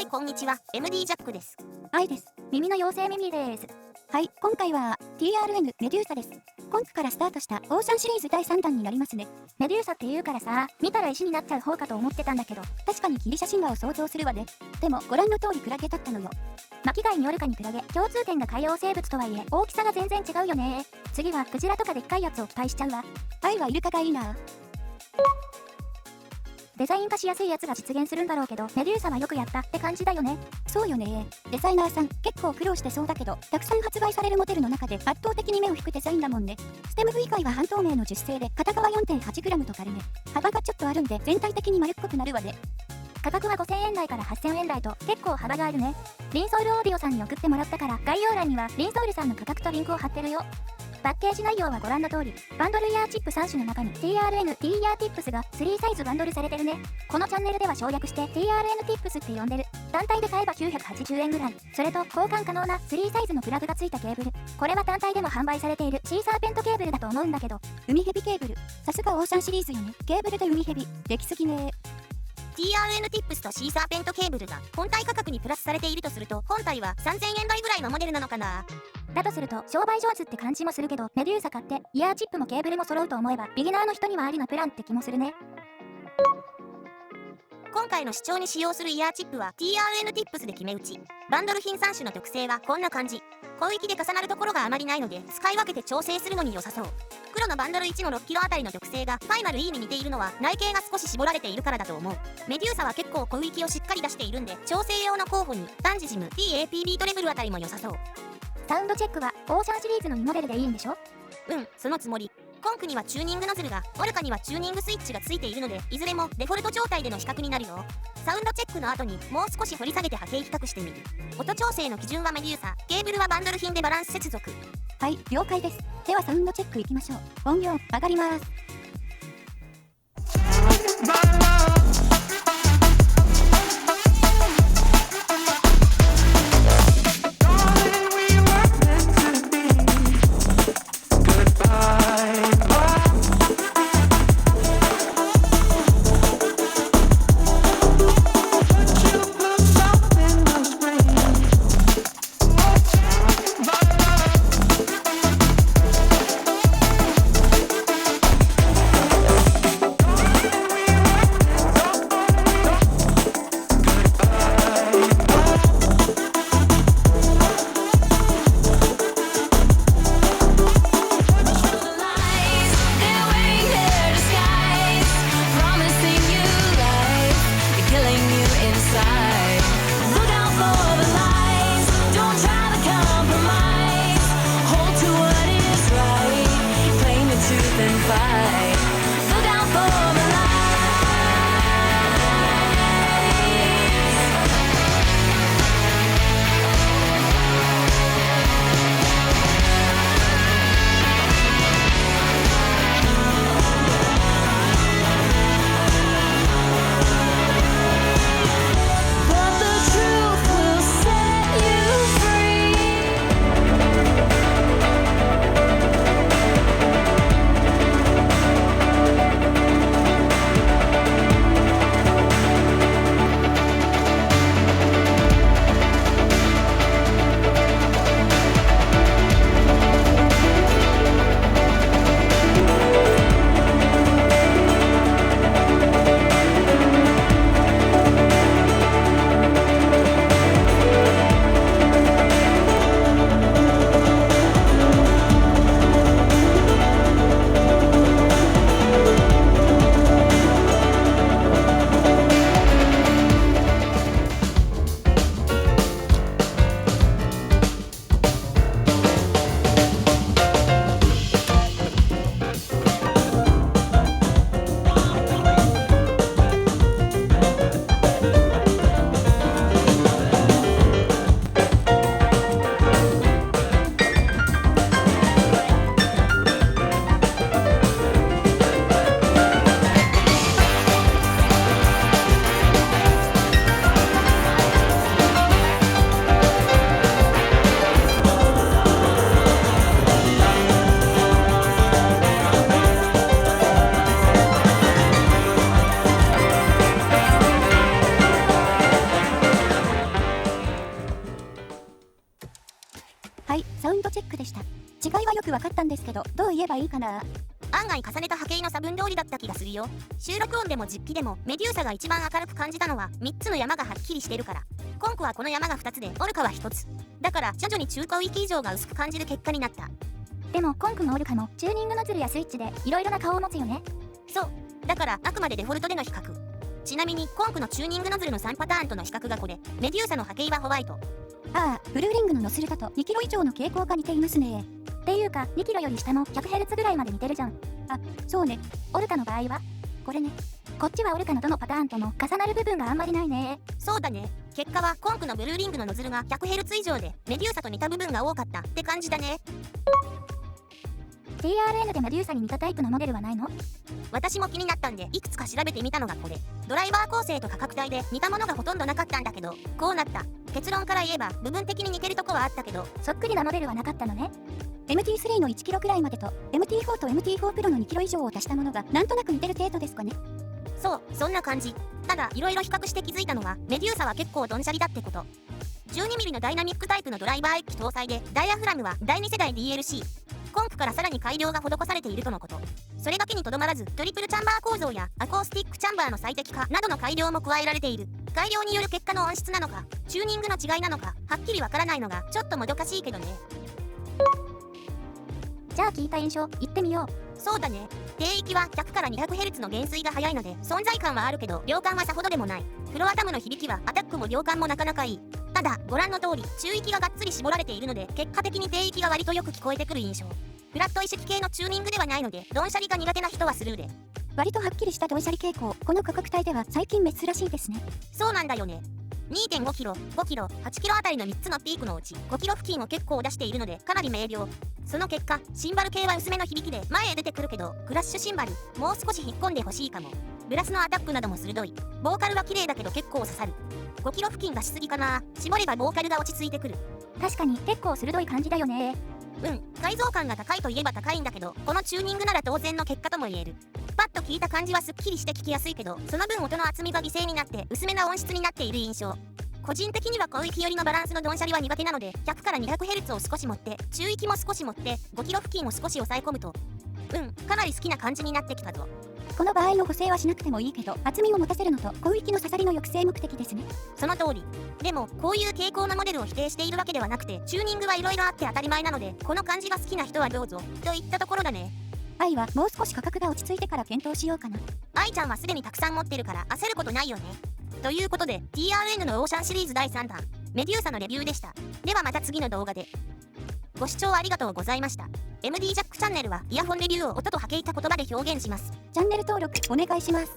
い、こんにちは。MD ジャックです。愛です。耳の妖精ミミです。はい、今回は TRN メデューサです。今期からスタートしたオーシャンシリーズ第3弾になりますね。メデューサって言うからさ、見たら石になっちゃう方かと思ってたんだけど、確かにギリシャ神話を想像するわね。でもご覧の通りクラゲだったのよ。巻貝にオルカにクラゲ、共通点が海洋生物とはいえ大きさが全然違うよね。次はクジラとかでっかいやつを期待しちゃうわ。愛はイルカがいいな。デザイン化しやすいやつが実現するんだろうけど、メデューサはよくやったって感じだよね。そうよね。デザイナーさん結構苦労してそうだけど、たくさん発売されるモデルの中で圧倒的に目を引くデザインだもんね。ステム部以外は半透明の樹脂製で片側 4.8g と軽め。幅がちょっとあるんで全体的に丸っこくなるわね。価格は5000円台から8000円台と結構幅があるね。リンソールオーディオさんに送ってもらったから概要欄にはリンソールさんの価格とリンクを貼ってるよ。パッケージ内容はご覧の通り、バンドルイヤーチップ3種の中に TRN T イヤーティップスが3サイズバンドルされてるね。このチャンネルでは省略して TRN ティップスって呼んでる。単体で買えば980円ぐらい。それと交換可能な3サイズのプラグがついたケーブル。これは単体でも販売されているシーサーペントケーブルだと思うんだけど、海ヘビケーブル。さすがオーシャンシリーズよね。ケーブルで海ヘビ。できすぎね。TRN ティップスとシーサーペントケーブルが本体価格にプラスされているとすると、本体は3000円台ぐらいのモデルなのかな。だとすると商売上手って感じもするけど、メデューサ買ってイヤーチップもケーブルも揃うと思えばビギナーの人にはありなプランって気もするね。今回の視聴に使用するイヤーチップは TRN ティップスで決め打ち。バンドル品3種の特性はこんな感じ。広域で重なるところがあまりないので使い分けて調整するのに良さそう。黒のバンドル1の 6kg あたりの特性がファイナル E に似ているのは内径が少し絞られているからだと思う。メデューサは結構広域をしっかり出しているんで、調整用の候補にダンジジム TAP ビートレブルあたりも良さそう。サウンドチェックはオーシャンシリーズの2モデルでいいんでしょ？そのつもり。コンクにはチューニングノズルが、オルカにはチューニングスイッチがついているので、いずれもデフォルト状態での比較になるよ。サウンドチェックの後にもう少し掘り下げて波形比較してみる。音調整の基準はメデューサ、ケーブルはバンドル品でバランス接続。はい、了解です。ではサウンドチェックいきましょう。音量上がります。わかったんですけど、どう言えばいいかな。案外重ねた波形の差分通りだった気がするよ。収録音でも実機でもメデューサが一番明るく感じたのは3つの山がはっきりしてるから。コンクはこの山が2つでオルカは1つ。だから徐々に中高域以上が薄く感じる結果になった。でもコンクもオルカもチューニングノズルやスイッチでいろいろな顔を持つよね。そう。だからあくまでデフォルトでの比較。ちなみにコンクのチューニングノズルの3パターンとの比較がこれ。メデューサの波形はホワイト。ああ、ブルーリングのノスルだと2キロ以上の傾向が似ていますね。っていうか2キロより下も 100Hz ぐらいまで似てるじゃん。あ、そうね。オルカの場合はこれね。こっちはオルカのどのパターンとも重なる部分があんまりないね。そうだね。結果はコンクのブルーリングのノズルが 100Hz 以上でメデューサと似た部分が多かったって感じだね。TRN でメデューサに似たタイプのモデルはないの？私も気になったんでいくつか調べてみたのがこれ。ドライバー構成と価格帯で似たものがほとんどなかったんだけど、こうなった。結論から言えば部分的に似てるとこはあったけど、そっくりなモデルはなかったのね。MT3 の1キロくらいまでと MT4 と MT4 Pro の2キロ以上を足したものがなんとなく似てる程度ですかね。そう、そんな感じ。ただいろいろ比較して気づいたのはメデューサは結構ドンシャリだってこと。12mm のダイナミックタイプのドライバー1機搭載で、ダイヤフラムは第2世代 DLC。コンクからさらに改良が施されているとのこと。それだけにとどまらずトリプルチャンバー構造やアコースティックチャンバーの最適化などの改良も加えられている。改良による結果の音質なのかチューニングの違いなのかはっきりわからないのがちょっともどかしいけどね。じゃあ聞いた印象言ってみよう。そうだね。低域は100から 200Hz の減衰が早いので存在感はあるけど量感はさほどでもない。フロアタムの響きはアタックも量感もなかなかいい。ただご覧の通り中域ががっつり絞られているので結果的に低域が割とよく聞こえてくる印象。フラット意識系のチューニングではないのでドンシャリが苦手な人はスルーで。割とはっきりしたドンシャリ傾向、この価格帯では最近珍しいですね。そうなんだよね。2.5 キロ、5キロ、8キロあたりの3つのピークのうち5キロ付近を結構出しているのでかなり明瞭。その結果シンバル系は薄めの響きで前へ出てくるけどクラッシュシンバルもう少し引っ込んでほしいかも。ブラスのアタックなども鋭い。ボーカルは綺麗だけど結構刺さる。5キロ付近がしすぎかな。絞ればボーカルが落ち着いてくる。確かに結構鋭い感じだよね。改造感が高いといえば高いんだけどこのチューニングなら当然の結果とも言える。パッと聞いた感じはすっきりして聞きやすいけどその分音の厚みが犠牲になって薄めな音質になっている印象。個人的には広域寄りのバランスのドンシャリは苦手なので100から 200Hz を少し持って中域も少し持って5キロ付近を少し抑え込むとかなり好きな感じになってきたぞ。この場合の補正はしなくてもいいけど厚みを持たせるのと広域の刺さりの抑制目的ですね。その通り。でもこういう傾向のモデルを否定しているわけではなくてチューニングはいろいろあって当たり前なのでこの感じが好きな人はどうぞといったところだね。愛はもう少し価格が落ち着いてから検討しようかな。愛ちゃんはすでにたくさん持ってるから焦ることないよね。ということで TRN のオーシャンシリーズ第3弾メデューサのレビューでした。ではまた次の動画で。ご視聴ありがとうございました。MD ジャックチャンネルはイヤホンレビューを音と波形た言葉で表現します。チャンネル登録お願いします。